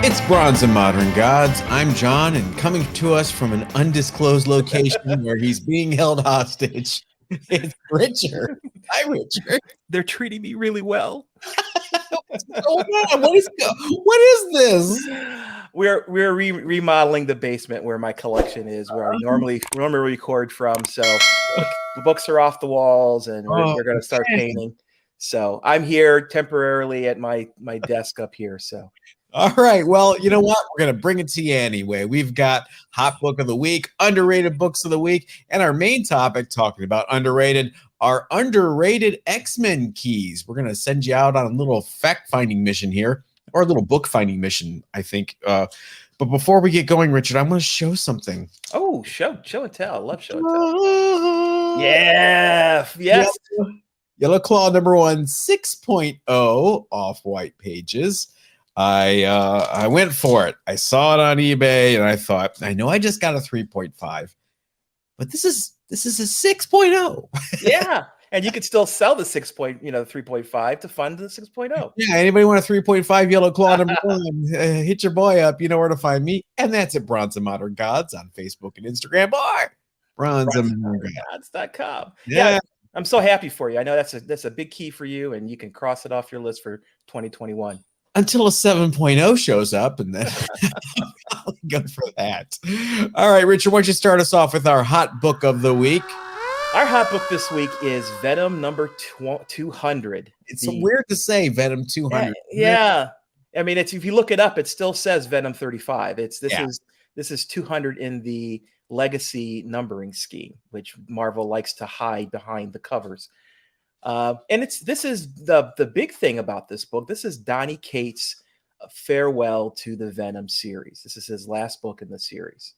It's Bronze and Modern Gods. I'm John, and coming to us from an undisclosed location where he's being held hostage, it's Richard. Hi, Richard. They're treating me really well. What's going on? What is this? We're remodeling the basement where my collection is, where I normally record from. So the books are off the walls, and we're going to start painting. So I'm here temporarily at my desk up here. So. All right. Well, you know what? We're going to bring it to you anyway. We've got Hot Book of the Week, Underrated Books of the Week, and our main topic, talking about underrated, our underrated X-Men keys. We're going to send you out on a little fact-finding mission here, or a little book-finding mission, I think. But before we get going, Richard, I'm going to show something. Oh, show and tell. I love show and tell. Yeah. Yes. Yellow Claw number 1, 6.0 off-white pages. I went for it. I saw it on eBay and I thought, I know I just got a 3.5, but this is a 6.0. Yeah. And you could still sell the 3.5 to fund the 6.0. Yeah. Anybody want a 3.5 Yellow Claw number 1? Hit your boy up. You know where to find me. And that's at Bronze and Modern Gods on Facebook and Instagram, or bronzeandmoderngods.com. Yeah. I'm so happy for you. I know that's a big key for you, and you can cross it off your list for 2021. Until a 7.0 shows up, and then I'll go for that. All right, Richard, why don't you start us off with our hot book of the week? Our hot book this week is Venom number 200. It's weird to say Venom 200. Yeah. I mean, if you look it up, it still says Venom 35. This is 200 in the legacy numbering scheme, which Marvel likes to hide behind the covers. And this is the big thing about this book. This is Donny Cates' farewell to the Venom series. This is his last book in the series.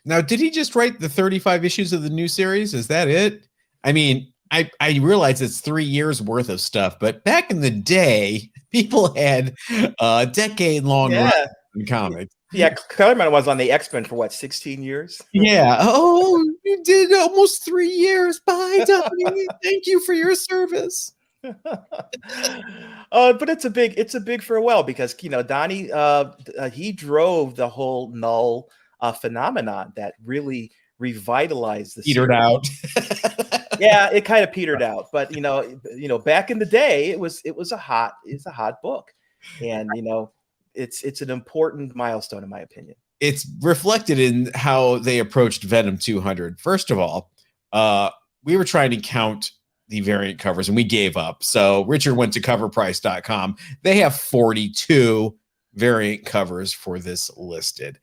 Now, did he just write the 35 issues of the new series? Is that it? I mean, I realize it's 3 years worth of stuff, but back in the day, people had a decade-long run in comics. Yeah, Kellerman was on the X-Men for 16 years? Yeah. Oh, you did almost 3 years. Bye, Donny. Thank you for your service. But it's a big farewell, because Donny he drove the whole null phenomenon that really revitalized the petered out. Yeah, it kind of petered out, but back in the day, it was a hot book, and it's an important milestone, in my opinion. It's reflected in how they approached Venom 200. First of all, we were trying to count the variant covers and we gave up. So Richard went to coverprice.com. They have 42 variant covers for this listed.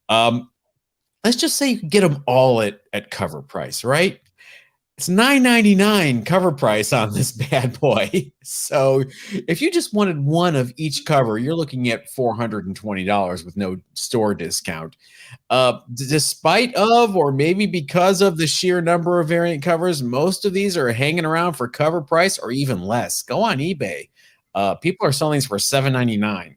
Let's just say you can get them all at cover price, right? It's $9.99 cover price on this bad boy. So if you just wanted one of each cover, you're looking at $420 with no store discount. Despite of, or maybe because of the sheer number of variant covers, most of these are hanging around for cover price or even less. Go on eBay. People are selling these for $7.99.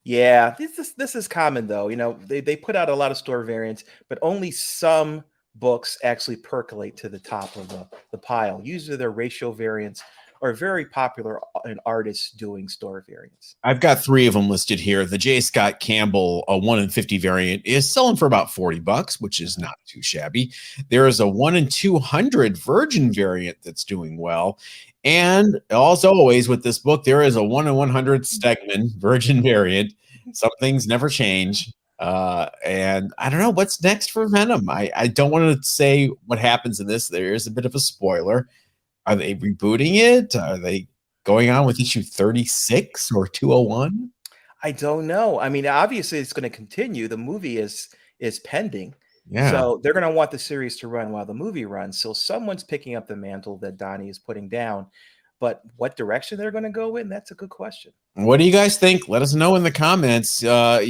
Yeah, this is common though. They put out a lot of store variants, but only some books actually percolate to the top of the pile. Usually they're ratio variants, or very popular in artists doing store variants. I've got 3 of them listed here. The J. Scott Campbell 1 in 50 variant is selling for about $40, which is not too shabby. There is a 1 in 200 Virgin variant that's doing well. And also, always with this book, there is a 1 in 100 Stegman Virgin variant. Some things never change. And I don't know what's next for Venom. I don't want to say what happens in this. There is a bit of a spoiler. Are they rebooting it? Are they going on with issue 36 or 201? I don't know. I mean, obviously it's going to continue. The movie is pending. Yeah. So they're going to want the series to run while the movie runs. So someone's picking up the mantle that Donny is putting down. But what direction they're going to go in, that's a good question. What do you guys think? Let us know in the comments. Venom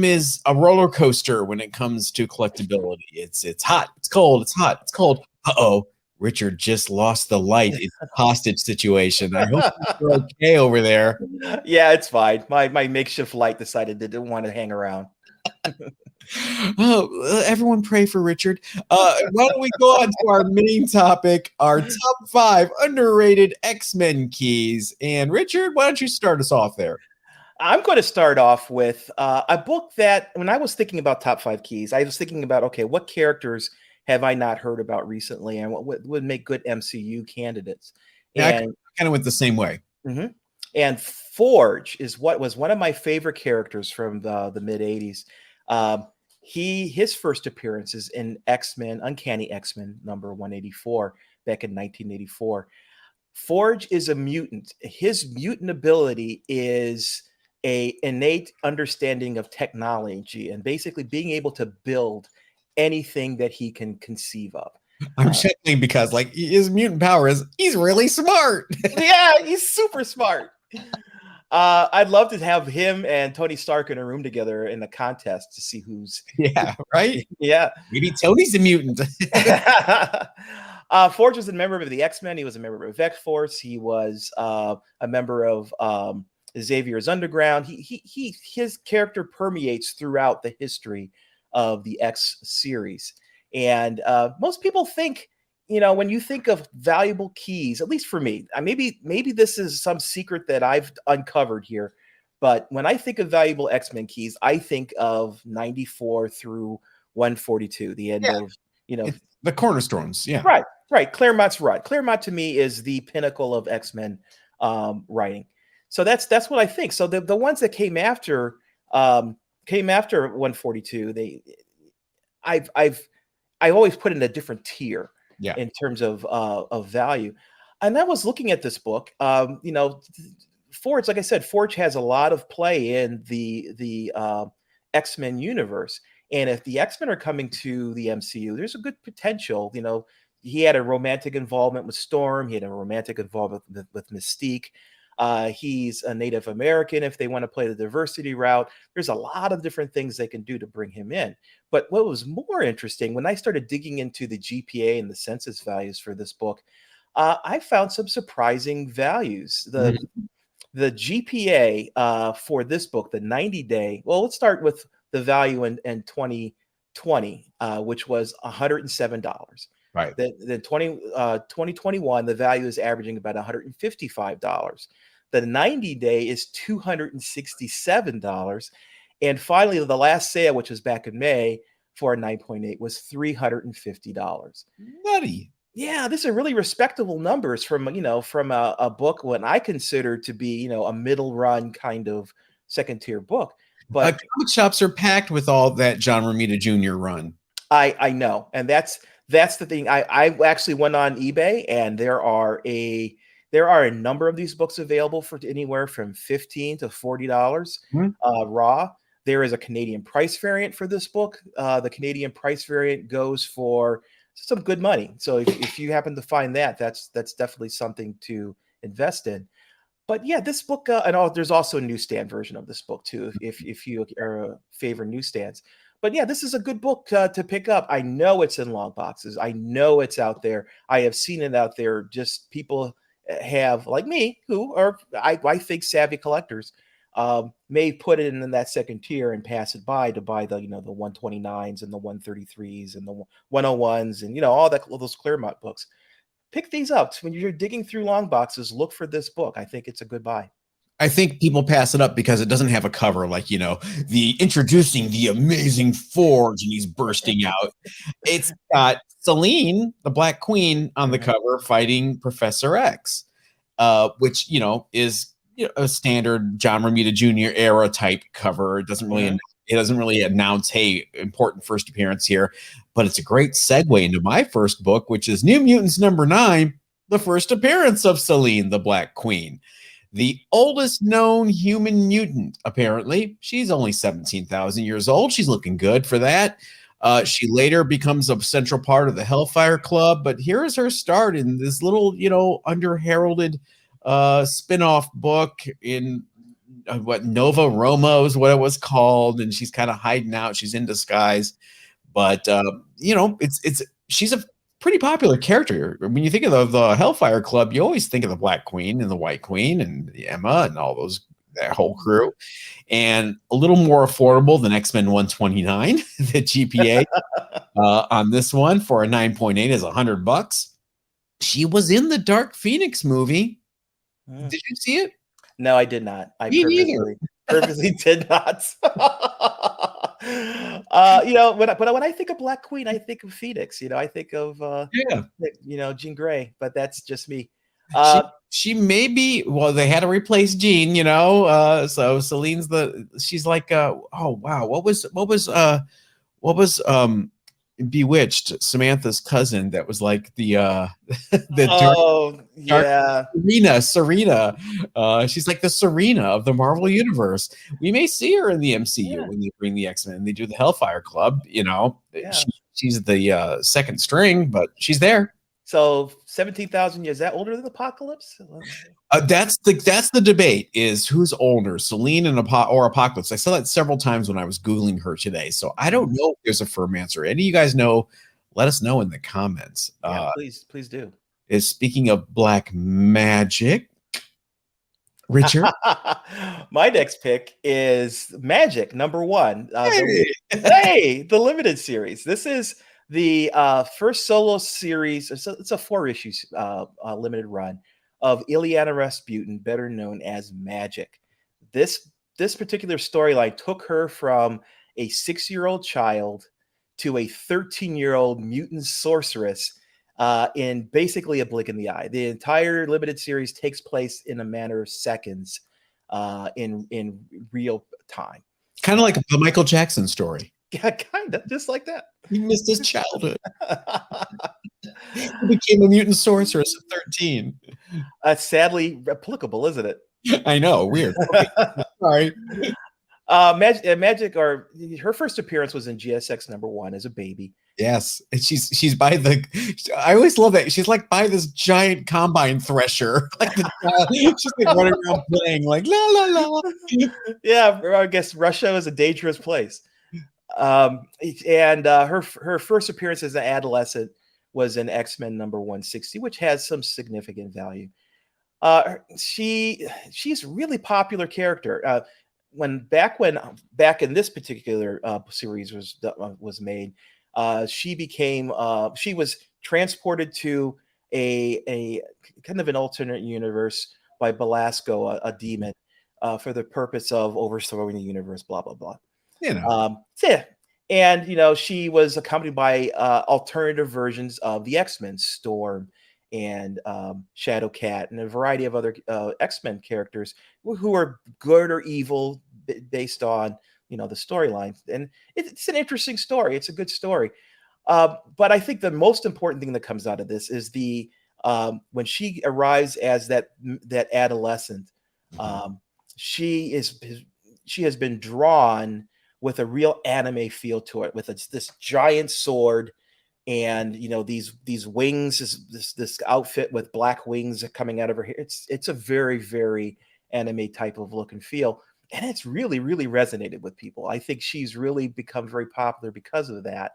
is a roller coaster when it comes to collectability. It's hot. It's cold. It's hot. It's cold. Uh-oh. Richard just lost the light. It's a hostage situation. I hope you're okay over there. Yeah, it's fine. My makeshift light decided it didn't want to hang around. Oh, everyone pray for Richard. Why don't we go on to our main topic, our top 5 underrated X-Men keys. And Richard, why don't you start us off there? I'm going to start off with a book that when I was thinking about top 5 keys, I was thinking about, okay, what characters have I not heard about recently and what would make good MCU candidates? Yeah, I And kind of went the same way. mhm. And Forge is what was one of my favorite characters from the mid 80s. His first appearances in X-Men, Uncanny X-Men number 184 back in 1984. Forge is a mutant. His mutant ability is a innate understanding of technology and basically being able to build anything that he can conceive of. I'm Uh, chuckling because like his mutant power is he's really smart. yeah, he's super smart. I'd love to have him and Tony Stark in a room together in a contest to see who's Yeah, right. yeah. Maybe Tony's a mutant. Forge was a member of the X-Men. He was a member of X-Force. He was a member of Xavier's Underground. His character permeates throughout the history of the X series. And most people think, when you think of valuable keys, at least for me, maybe this is some secret that I've uncovered here, but when I think of valuable X-Men keys, I think of 94 through 142, the end Yeah. of, It's the cornerstones. Yeah. right. Claremont's run. Claremont to me is the pinnacle of X-Men writing. So that's what I think. So the ones that came after 142, I've always put in a different tier. Yeah. In terms of value. And I was looking at this book. Forge, like I said, Forge has a lot of play in the X-Men universe. And if the X-Men are coming to the MCU, there's a good potential. He had a romantic involvement with Storm. He had a romantic involvement with Mystique. He's a Native American. If they want to play the diversity route, there's a lot of different things they can do to bring him in. But what was more interesting, when I started digging into the GPA and the census values for this book, I found some surprising values. The GPA for this book, the 90-day, well, let's start with the value in 2020, which was $107. Right. The 2021, the value is averaging about $155. The 90-day is $267. And finally, the last sale, which was back in May for a 9.8, was $350. Nutty. Yeah, these are really respectable numbers from a book what I consider to be a middle run kind of second tier book. But comic shops are packed with all that John Romita Jr. run. I know, and that's the thing. I actually went on eBay, and there are a number of these books available for anywhere from $15 to $40 raw. There is a Canadian price variant for this book. The Canadian price variant goes for some good money. So if you happen to find that, that's definitely something to invest in. But yeah, this book, there's also a newsstand version of this book too, if you are favor newsstands. But yeah, this is a good book to pick up. I know it's in long boxes. I know it's out there. I have seen it out there. Just people have, like me, who are, I think, savvy collectors, may put it in that second tier and pass it by to buy the, the 129s and the 133s and the 101s and, all those Claremont books. Pick these up. When you're digging through long boxes, look for this book. I think it's a good buy. I think people pass it up because it doesn't have a cover like, the introducing the amazing Forge and he's bursting out. It's got Selene, the Black Queen, on the cover fighting Professor X, which, is a standard John Romita Jr. era type cover. It doesn't really announce, hey, important first appearance here, but it's a great segue into my first book, which is New Mutants #9, the first appearance of Selene, the Black Queen. The oldest known human mutant, apparently. She's only 17,000 years old. She's looking good for that. She later becomes a central part of the Hellfire Club, but here is her start in this little, under-heralded spin-off book in Nova Roma is what it was called, and she's kind of hiding out. She's in disguise, but she's a pretty popular character. When you think of the Hellfire Club, you always think of the Black Queen and the White Queen and Emma and all that whole crew. And a little more affordable than X-Men 129. The GPA on this one for a 9.8 is $100. She was in the Dark Phoenix movie. Did you see it? No, I did not. Me neither. Purposely did not. When I think of Black Queen, I think of Phoenix. I think of Yeah. Jean Grey, but that's just me. She she may be, well, they had to replace Jean, so she's like oh wow, what was Bewitched, Samantha's cousin that was like the dark yeah. Serena. She's like the Serena of the Marvel universe. We may see her in the MCU when they bring the X-Men. They do the Hellfire Club. Yeah. She's the second string, but she's there. So 17,000 years, is that older than Apocalypse? That's the debate, is who's older, Selene or Apocalypse. I saw that several times when I was Googling her today. So I don't know if there's a firm answer. Any of you guys know, let us know in the comments. Yeah, please do. Speaking of black magic, Richard? My next pick is Magic #1. The limited series. This is the first solo series. It's a 4-issue limited run of Ileana Rasputin, better known as Magic. This particular storyline took her from a 6-year-old child to a 13-year-old mutant sorceress in basically a blink in the eye. The entire limited series takes place in a matter of seconds in real time. Kind of like the Michael Jackson story. Yeah, kind of, just like that. He missed his childhood. He became a mutant sorceress at 13. Sadly applicable, isn't it? I know, weird. Okay. Sorry. Magic, or her first appearance was in GSX #1 as a baby. Yes, and she's by I always love that she's like by this giant combine thresher, she's like running around playing like la la la. Yeah, I guess Russia is a dangerous place. And her first appearance as an adolescent was in X-Men #160, which has some significant value. She's a really popular character. Back in this particular series was made, she was transported to a kind of an alternate universe by Belasco, a demon, for the purpose of overthrowing the universe. Blah blah blah. And she was accompanied by alternative versions of the X-Men, Storm and Shadowcat, and a variety of other X-Men characters who are good or evil based on the storyline. And it's an interesting story. It's a good story. But I think the most important thing that comes out of this is when she arrives as that adolescent, she has been drawn with a real anime feel to it, with this giant sword and these wings, this outfit with black wings coming out of her hair. It's a very, very anime type of look and feel, and it's really, really resonated with people. I think she's really become very popular because of that.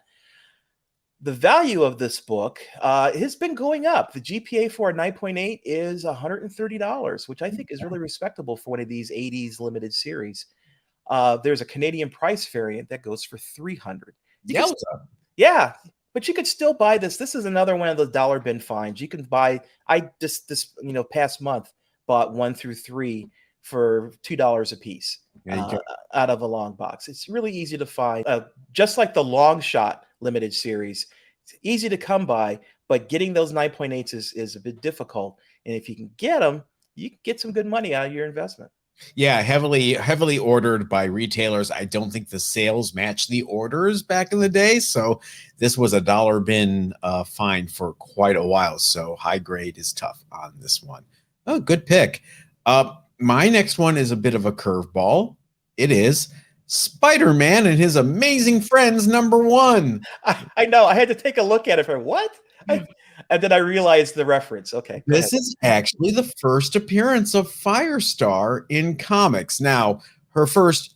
The value of this book has been going up. The GPA for a 9.8 is $130, which I think is really respectable for one of these 80s limited series. There's a Canadian price variant that goes for $300. Yeah, but you could still buy this. This is another one of the dollar bin finds. You can buy. This past month bought 1 through 3 for $2 a piece out of a long box. It's really easy to find. Just like the Long Shot limited series, it's easy to come by, but getting those 9.8s is a bit difficult. And if you can get them, you can get some good money out of your investment. Yeah, heavily ordered by retailers. I don't think the sales match the orders back in the day. So this was a dollar bin find for quite a while. So high grade is tough on this one. Oh, good pick. My next one is a bit of a curveball. It is Spider-Man and His Amazing Friends #1. I know. I had to take a look at it for what? And then I realized the reference. Okay. This is actually the first appearance of Firestar in comics. Now, her first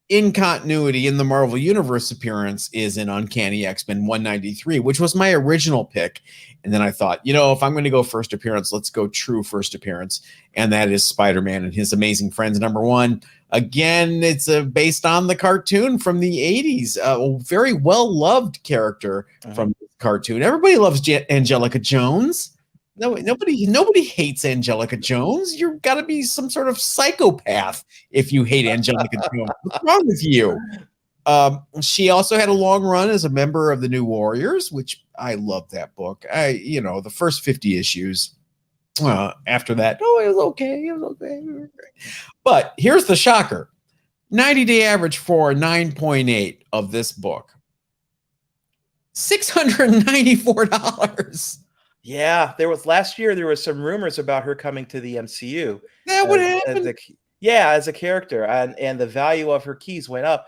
in continuity in the Marvel Universe appearance is in Uncanny X-Men 193, which was my original pick. And then I thought, if I'm going to go first appearance, let's go true first appearance. And that is Spider-Man and His Amazing Friends #1. Again, it's based on the cartoon from the 80s. A very well-loved character from the cartoon. Everybody loves Angelica Jones. No, nobody hates Angelica Jones. You've got to be some sort of psychopath if you hate Angelica Jones. What's wrong with you? She also had a long run as a member of the New Warriors, which I love that book. The first 50 issues. After that, it was okay. It was okay. But here's the shocker. 90-day average for 9.8 of this book. $694. Yeah, last year there was some rumors about her coming to the MCU. That would happen. As a character, and the value of her keys went up.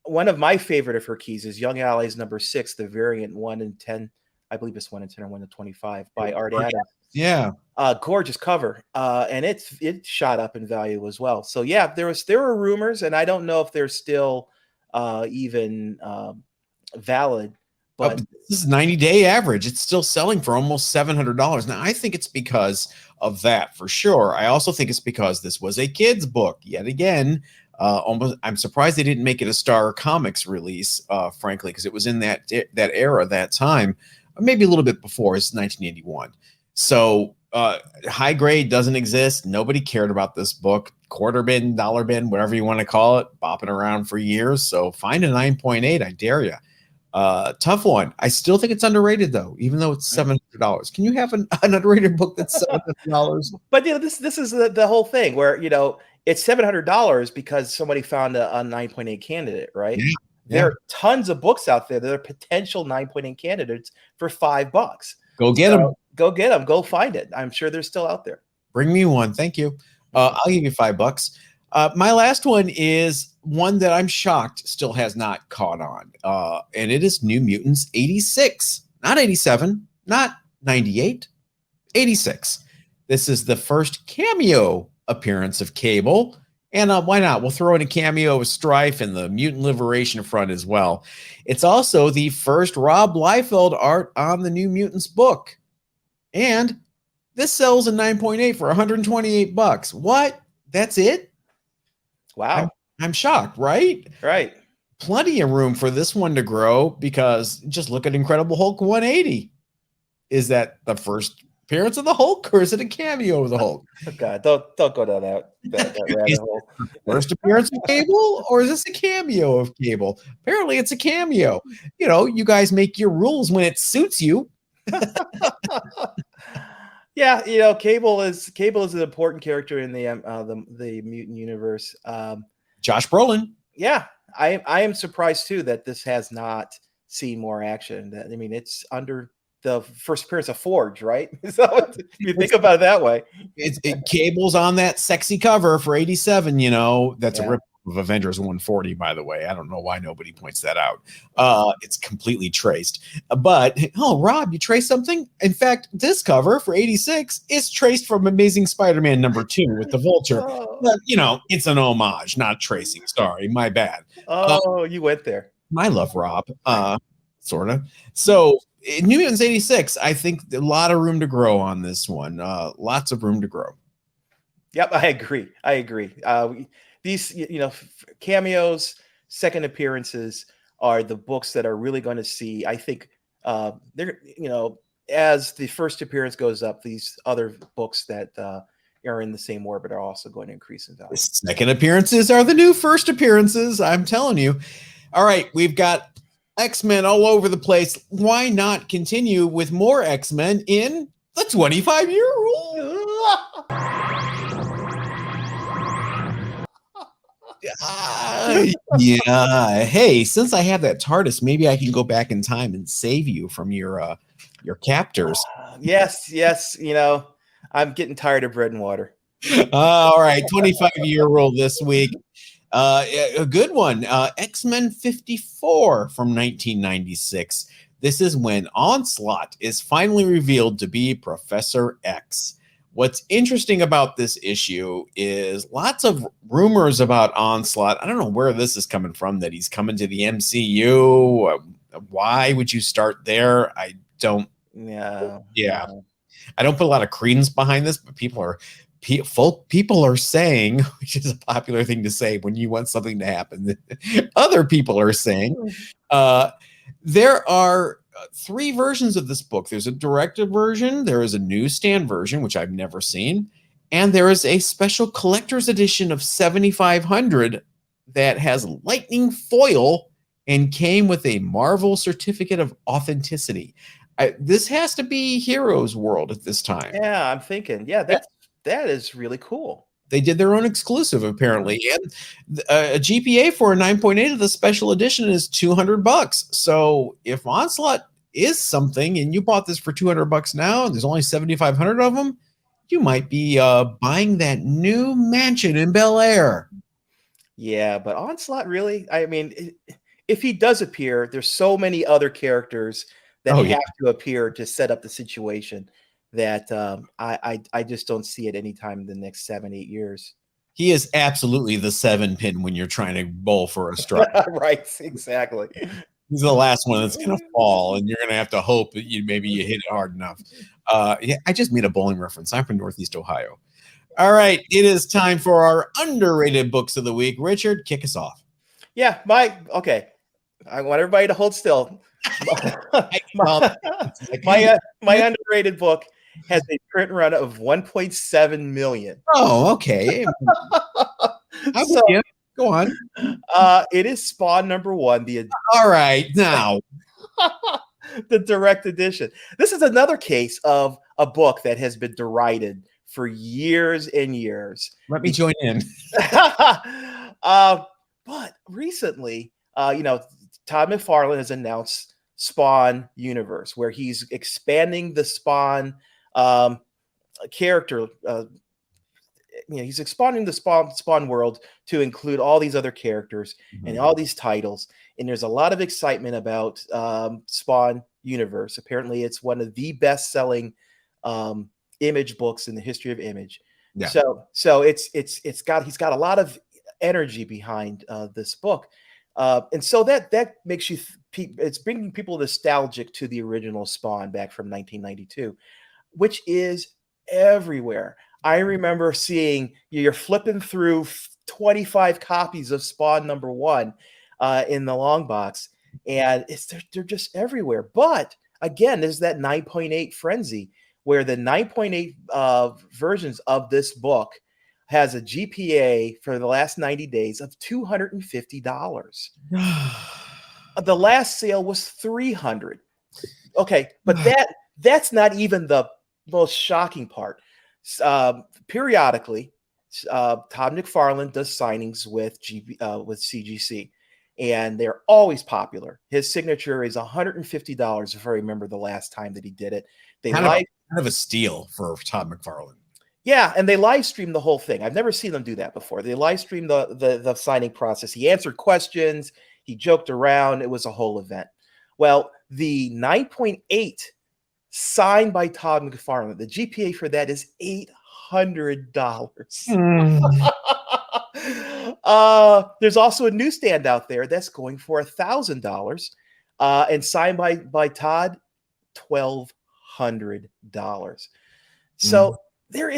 One of my favorite of her keys is Young Allies #6, the variant 1 in 10. I believe it's 1 in 10 or 1 in 25 by Art Adams. Yeah. Gorgeous cover. And it shot up in value as well. So yeah, there were rumors, and I don't know if they're still even valid. But this is 90-day average. It's still selling for almost $700. Now, I think it's because of that for sure. I also think it's because this was a kid's book. Yet again, I'm surprised they didn't make it a Star Comics release, frankly, because it was in that era, that time, maybe a little bit before. It's 1981. So high grade doesn't exist. Nobody cared about this book. Quarter bin, dollar bin, whatever you want to call it, bopping around for years. So find a 9.8. I dare you. Tough one. I still think it's underrated though, even though it's $700. Can you have an underrated book that's $700? But this is the whole thing where it's $700 because somebody found a 9.8 candidate, right? Yeah. There are tons of books out there that are potential 9.8 candidates for $5. Go get them. Go get them. Go find it. I'm sure they're still out there. Bring me one. Thank you. I'll give you $5. My last one is one that I'm shocked still has not caught on. And it is New Mutants 86, not 87, not 98, 86. This is the first cameo appearance of Cable. And why not? We'll throw in a cameo of Strife and the Mutant Liberation Front as well. It's also the first Rob Liefeld art on the New Mutants book. And this sells a 9.8 for $128. What? That's it? Wow. I'm shocked, right? Right. Plenty of room for this one to grow because just look at Incredible Hulk 180. Is that the first appearance of the Hulk or is it a cameo of the Hulk? Oh God, don't go down that rabbit hole. First appearance of Cable or is this a cameo of Cable? Apparently it's a cameo. You guys make your rules when it suits you. Yeah, Cable is an important character in the mutant universe. Josh Brolin. Yeah, I am surprised too that this has not seen more action. It's under the first appearance of Forge, right? So if you think about it that way, Cable's on that sexy cover for 87. That's a rip of Avengers 140, by the way. I don't know why nobody points that out. It's completely traced. But, Rob, you traced something? In fact, this cover for 86 is traced from Amazing Spider-Man #2 with the Vulture. But, it's an homage, not tracing. Sorry, my bad. You went there. I love Rob, sort of. So, New Mutants 86, I think a lot of room to grow on this one. Lots of room to grow. Yep, I agree. These, cameos, second appearances are the books that are really going to see. I think they're, as the first appearance goes up, these other books that are in the same orbit are also going to increase in value. Second appearances are the new first appearances. I'm telling you. All right, we've got X-Men all over the place. Why not continue with more X-Men in the 25-year rule? Yeah. Hey, since I have that TARDIS, maybe I can go back in time and save you from your captors. Yes. I'm getting tired of bread and water. All right, 25-year rule this week. A good one. X-Men 54 from 1996. This is when Onslaught is finally revealed to be Professor X. What's interesting about this issue is lots of rumors about Onslaught. I don't know where this is coming from, that he's coming to the MCU. Why would you start there? I don't. Yeah. I don't put a lot of credence behind this, but people are saying, which is a popular thing to say when you want something to happen, that other people are saying, there are three versions of this book. There's a directed version, there is a newsstand version, which I've never seen, and there is a special collector's edition of 7,500 that has lightning foil and came with a Marvel certificate of authenticity. This has to be Heroes World at this time. Yeah, I'm thinking. Yeah, that is really cool. They did their own exclusive, apparently, and a GPA for a 9.8 of the special edition is $200. So if Onslaught is something, and you bought this for $200 now, and there's only 7,500 of them, you might be buying that new mansion in Bel Air. Yeah, but Onslaught really, I mean, if he does appear, there's so many other characters that have to appear to set up the situation that I just don't see it anytime in the next 7-8 years. He is absolutely the 7-pin when you're trying to bowl for a strike. Right, exactly. He's the last one that's going to fall, and you're going to have to hope that maybe you hit it hard enough. Yeah, I just made a bowling reference. I'm from Northeast Ohio. All right, it is time for our underrated books of the week. Richard, kick us off. Yeah, okay. I want everybody to hold still. my underrated book has a print run of 1.7 million. Oh, okay. So, go on. It is Spawn #1. All right, now the direct edition. This is another case of a book that has been derided for years and years. Let me join in. But recently, Todd McFarlane has announced Spawn universe, where he's expanding the Spawn character. He's expanding the Spawn world to include all these other characters and all these titles. And there's a lot of excitement about Spawn universe. Apparently, it's one of the best-selling Image books in the history of Image. Yeah. So he's got a lot of energy behind this book. And so that makes you it's bringing people nostalgic to the original Spawn back from 1992, which is everywhere. I remember seeing you're flipping through 25 copies of Spawn #1 in the long box, and they're just everywhere. But again, there's that 9.8 frenzy where the 9.8 versions of this book has a GPA for the last 90 days of $250. The last sale was $300. Okay, but that's not even the most shocking part. Periodically, Todd McFarlane does signings with CGC, and they're always popular. His signature is $150, if I remember the last time that he did it. Kind of a steal for Todd McFarlane. Yeah, and they live stream the whole thing. I've never seen them do that before. They live stream the signing process. He answered questions. He joked around. It was a whole event. Well, the 9.8 signed by Todd McFarlane, the GPA for that is $800. There's also a newsstand out there that's going for $1,000, and signed by Todd, $1,200. So there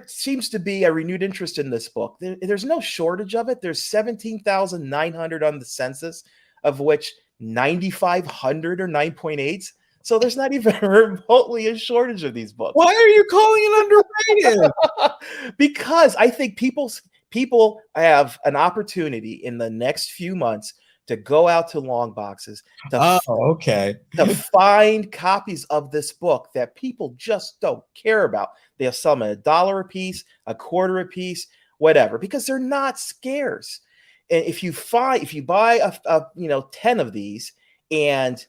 seems to be a renewed interest in this book. There's no shortage of it. There's 17,900 on the census, of which 9,500 are 9.8s. So there's not even remotely a shortage of these books. Why are you calling it underrated? Because I think people have an opportunity in the next few months to go out to long boxes to find copies of this book that people just don't care about. They'll sell them at $1 a piece, $0.25 a piece, whatever, because they're not scarce. And if you buy 10 of these and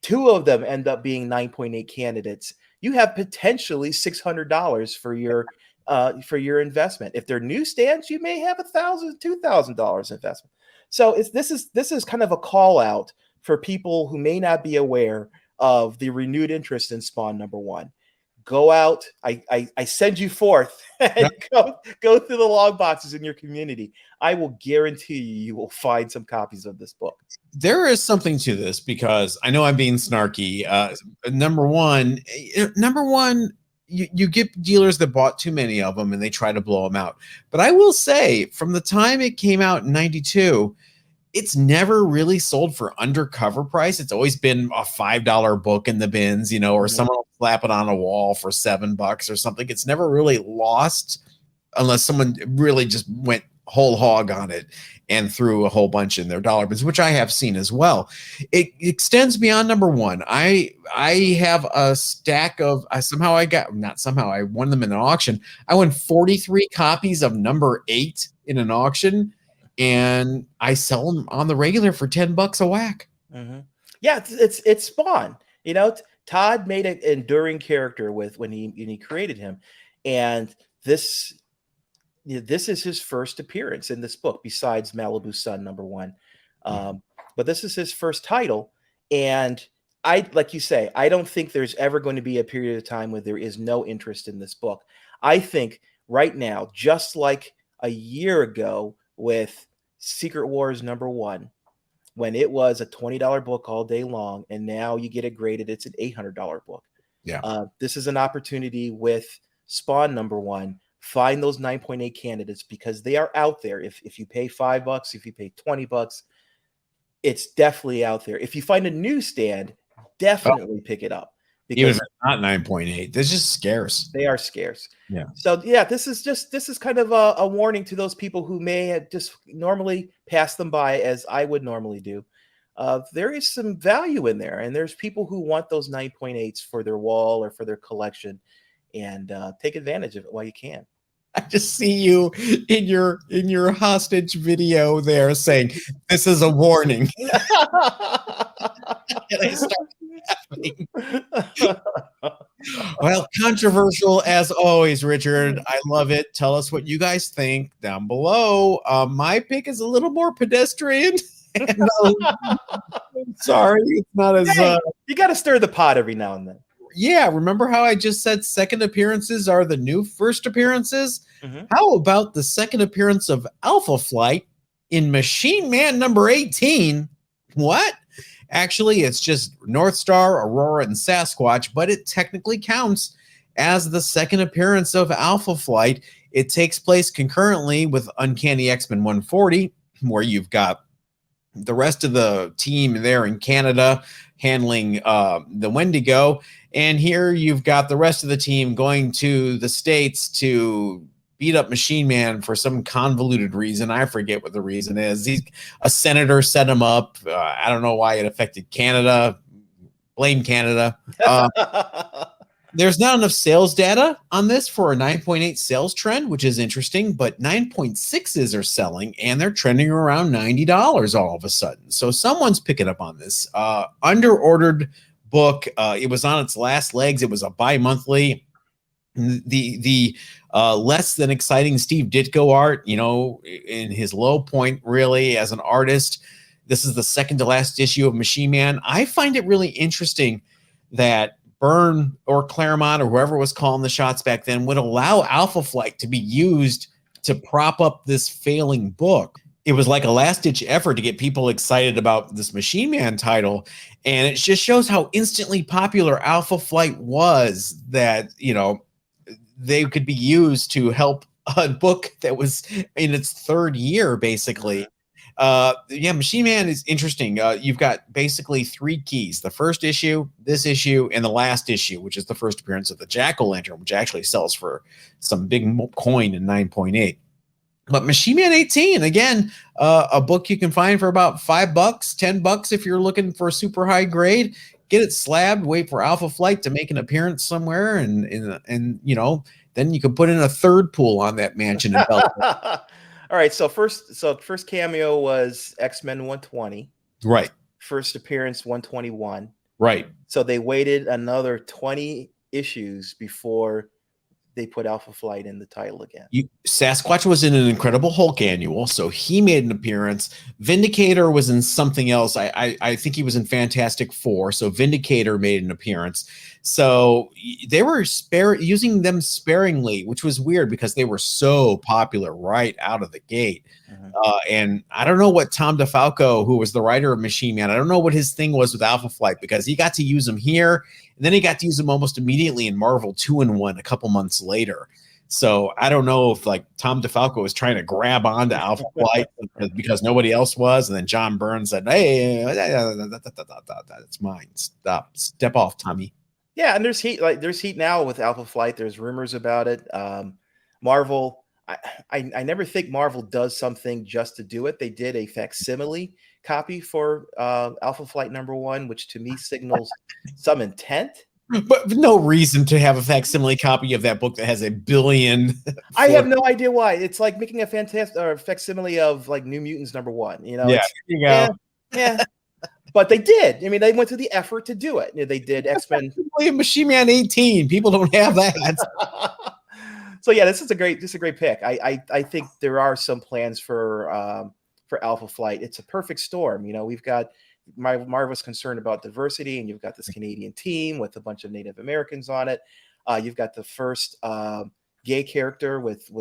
2 of them end up being 9.8 candidates, you have potentially $600 for your investment. If they're newsstands, you may have $1,000, $2,000 investment. So this is kind of a call out for people who may not be aware of the renewed interest in Spawn #1. Go out. I send you forth and go through the log boxes in your community. I will guarantee you will find some copies of this book. There is something to this, because I know I'm being snarky. Number one, you get dealers that bought too many of them and they try to blow them out. But I will say, from the time it came out in 92, it's never really sold for undercover price. It's always been a $5 book in the bins, you know, or someone will slap it on a wall for $7 or something. It's never really lost unless someone really just went whole hog on it and threw a whole bunch in their dollar bins, which I have seen as well. It extends beyond number one. I have a stack of I won them in an auction. I won 43 copies of number 8 in an auction, and I sell them on the regular for $10 a whack. Yeah, it's Spawn. You know, Todd made an enduring character when he created him, and this is his first appearance in this book, besides Malibu Sun #1. But this is his first title, and like you say, I don't think there's ever going to be a period of time where there is no interest in this book. I think right now, just like a year ago with Secret Wars #1, when it was a $20 book all day long, and now you get it graded, it's an $800 book. Yeah. This is an opportunity with Spawn #1. Find those 9.8 candidates, because they are out there. If you pay $5, if you pay $20, it's definitely out there. If you find a newsstand, definitely pick it up. Even if it's not 9.8, they're just scarce. They are scarce. Yeah. So yeah, this is kind of a warning to those people who may have just normally pass them by, as I would normally do. There is some value in there, and there's people who want those 9.8s for their wall or for their collection, and take advantage of it while you can. I just see you in your hostage video there saying, "This is a warning." And I start laughing. Well, controversial as always, Richard. I love it. Tell us what you guys think down below. My pick is a little more pedestrian. Sorry, it's not as. You got to stir the pot every now and then. Yeah, remember how I just said second appearances are the new first appearances? How about the second appearance of Alpha Flight in Machine Man #18? What? Actually, it's just North Star, Aurora, and Sasquatch, but it technically counts as the second appearance of Alpha Flight. It takes place concurrently with Uncanny X-Men 140, where you've got the rest of the team there in Canada handling the Wendigo. And here you've got the rest of the team going to the States to beat up Machine Man for some convoluted reason. I forget what the reason is. A senator set him up. I don't know why it affected Canada. Blame Canada. There's not enough sales data on this for a 9.8 sales trend, which is interesting, but 9.6s are selling, and they're trending around $90 all of a sudden. So someone's picking up on this. Under-ordered book. It was on its last legs. It was a bi-monthly. The less than exciting Steve Ditko art, you know, in his low point, really, as an artist. This is the second to last issue of Machine Man. I find it really interesting that Byrne or Claremont or whoever was calling the shots back then would allow Alpha Flight to be used to prop up this failing book. It was like a last-ditch effort to get people excited about this Machine Man title, and it just shows how instantly popular Alpha Flight was, that, you know, they could be used to help a book that was in its third year, basically. Yeah, Machine Man is interesting. You've got basically 3 keys: the first issue, this issue, and the last issue, which is the first appearance of the Jack-o'-lantern, which actually sells for some big coin in 9.8. But Machine Man 18, again, a book you can find for about $5, $10 if you're looking for a super high grade. Get it slabbed, wait for Alpha Flight to make an appearance somewhere, and you know, then you can put in a third pool on that mansion in Belgium. All right, so first cameo was X-Men 120. Right. First appearance 121. Right. So they waited another 20 issues before they put Alpha Flight in the title again. Sasquatch was in an Incredible Hulk annual, so he made an appearance. Vindicator was in something else. I think he was in Fantastic Four, so Vindicator made an appearance. So they were using them sparingly, which was weird because they were so popular right out of the gate. And I don't know what Tom DeFalco, who was the writer of Machine Man, I don't know what his thing was with Alpha Flight, because he got to use them here, and then he got to use them almost immediately in Marvel 2-in-1 a couple months later. So I don't know if like Tom DeFalco was trying to grab onto Alpha Flight because nobody else was, and then John Byrne said, "Hey, that's mine. Step off, Tommy." Yeah, and there's heat now with Alpha Flight. There's rumors about it. Marvel, I never think Marvel does something just to do it. They did a facsimile copy for Alpha Flight #1, which to me signals some intent. But no reason to have a facsimile copy of that book that has 1 billion. I have no idea why. It's like making a fantastic facsimile of like New Mutants #1. You know, Yeah, there you go. Yeah. But they did. I mean, they went through the effort to do it. They did X-Men. Machine Man 18. People don't have that. So yeah, this is a great pick. I think there are some plans for Alpha Flight. It's a perfect storm. You know, we've got Marvel's concerned about diversity, and you've got this Canadian team with a bunch of Native Americans on it. You've got the first gay character with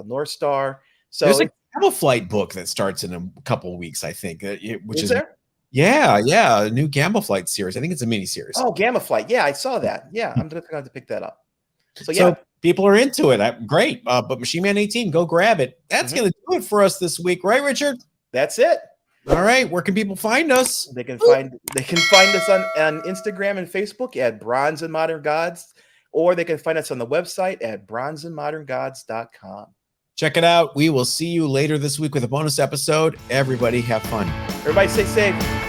North Star. So there's a Alpha Flight book that starts in a couple of weeks, I think. Which is there? Yeah, a new Gamma Flight series. I think it's a mini series. Oh, Gamma Flight. Yeah, I saw that. Yeah, I'm gonna have to pick that up. So people are into it. Great. But Machine Man 18, go grab it. That's going to do it for us this week, right, Richard? That's it. All right. Where can people find us? They can find us on Instagram and Facebook at Bronze and Modern Gods, or they can find us on the website at bronzeandmoderngods.com. Check it out. We will see you later this week with a bonus episode. Everybody have fun. Everybody stay safe.